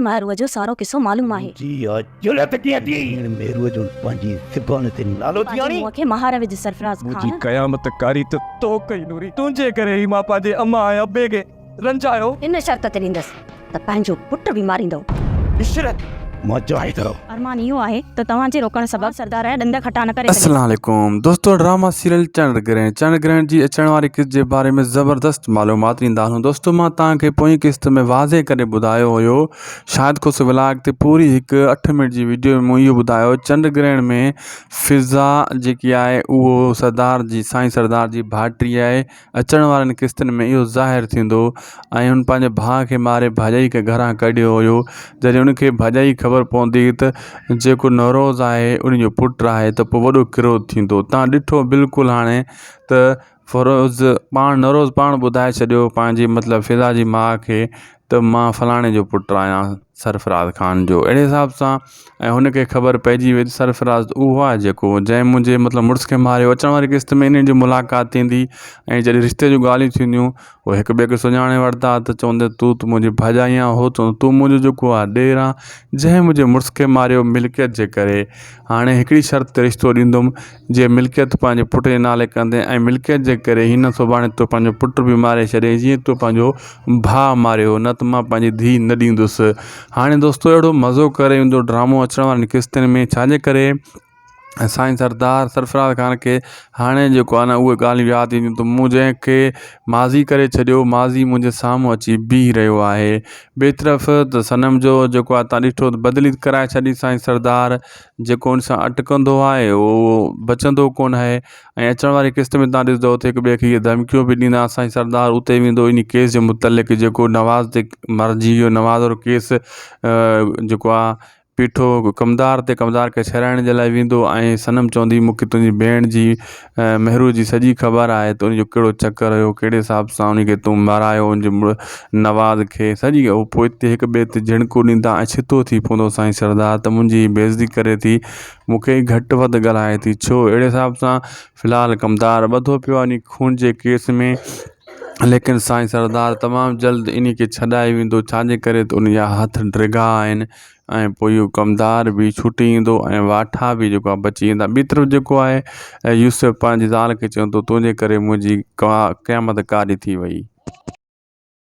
महरुअ जो सारो किस्सो मालूम आहे। जी अचुलत कीअं थी मेरुअ जो पंहिंजी सिबान ते नालो थी आणी मूंखे महाराज सरफराज मुझी खान कयामत कारी तो कई नूरी तुझे करे ही मां पाजे अम्मा ऐं अब्बे खे रंजायो इन शर्त ते ॾींदसि त पंहिंजो पुट बि मारींदो। इशरत मां चाहे थो अरमान इहो आहे त तव्हांजे रोकण सबबु सरदार जा ॾंद खटा न करे सघे। अस्सलाम वालेकुम दोस्तों, ड्रामा सीरियल चंड ग्रहण जी अचण वारी किस्त जे बारे में ज़बरदस्त मालूमात ॾींदा आहियूं। दोस्तों, मां तव्हांखे पोई किस्त में वाज़े करे ॿुधायो हुयो, शायदि कुछ व्लॉग ते पूरी हिकु 8 मिनट जी वीडियो में मूं इहो ॿुधायो चंड ग्रहण में फिज़ा जेकी आहे उहो सरदार जी साईं सरदार जी भाइटी आहे। अचण वारनि किस्तनि में इहो ज़ाहिर थींदो ऐं हुन पंहिंजे भाउ खे मारे भाॼाई खे घरां कढियो हुयो। जॾहिं उनखे भाॼाई ख़बर पवंदी त जेको नवरोज़ आहे उन जो पुटु आहे त पोइ वॾो क्रोध थींदो। तव्हां ॾिठो बिल्कुलु हाणे त नवरोज़ पाण ॿुधाए छॾियो पंहिंजी मतिलबु फिज़ा जी माउ खे त मां फलाणे जो पुटु आहियां सरफराज़ खान जो। अहिड़े हिसाब सां ऐं हुनखे ख़बर पइजी वई सरफराज़ उहो आहे जेको जंहिं मुंहिंजे मतिलबु मुड़ुस खे मारियो। अचण वारी किस्त में इन जी मुलाक़ात थींदी ऐं जॾहिं रिश्ते जूं ॻाल्हियूं थींदियूं उहे हिक ॿिए खे सुञाणे वठंदा त चवंदे तूं त मुंहिंजी भाॼाई आहे, हो चवंदो तूं मुंहिंजो जेको आहे ॾेर आहे जंहिं मुंहिंजे मुड़ुस खे मारियो मिल्कियत जे करे। हाणे हिकिड़ी शर्त ते रिश्तो ॾींदुमि, जे मिल्कियत पंहिंजे पुट जे नाले कंदे ऐं मिल्कियत जे करे हिन सुभाणे तो पंहिंजो पुटु बि मारे छॾे जीअं तो पंहिंजो भाउ मारियो, न त मां पंहिंजी धीउ न ॾींदुसि। हाणे दोस्तों अहिड़ो मज़ो करे ईंदो ड्रामो अचण वारनि किस्तनि में, छाजे करे साईं सरदार सरफराज़ खान खे हाणे जेको आहे न उहे ॻाल्हियूं यादि ईंदियूं त मूं जंहिंखे माज़ी करे छॾियो माज़ी मुंहिंजे साम्हूं अची बीह रहियो आहे। ॿिए तरफ़ त सनम जो जेको आहे तव्हां ॾिठो त बदिली कराए छॾी साईं सरदार, जेको उन सां अटकंदो आहे उहो बचंदो कोन आहे। ऐं अचण वारी किस्त में तव्हां ॾिसंदो त हिक ॿिए खे इहे धमकियूं बि ॾींदा। साईं सरदार उते वेंदो इन केस जे मुतलिक़ जेको नवाज़ ते मरिजी वियो, नवाज़ वारो केस जेको आहे पीठो कमदार खे छॾाइण जे लाइ वेंदो ऐं सनम चवंदी मूंखे तुंहिंजी भेण जी महरू जी सॼी ख़बर आहे त उनजो कहिड़ो चकर हुयो, कहिड़े हिसाब सां उनखे तूं मारायो उनजे नवाज़ खे सॼी। उहो पोइ हिते हिक ॿिए ते झिणकूं ॾींदा ऐं छितो थी पवंदो साईं सरदार त मुंहिंजी बेइज़ती करे थी, मूंखे घटि वधि ॻाल्हाए थी छो। अहिड़े हिसाब सां फ़िलहालु कमदार ॿधो पियो आहे इन खून जे केस में, लेकिन साईं सरदार तमामु जल्द इन खे छॾाए वेंदो। छाजे करे त उनजा हथ ड्रिगा आहिनि ऐं पोइ इहो कमदार बि छुटी ईंदो ऐं वाठा बि जेको आहे बची वेंदा। ॿी तरफ़ जेको आहे यूसुफ पंहिंजी ज़ाल खे चवंदो तुंहिंजे करे मुंहिंजी क़यामत कारी थी वई।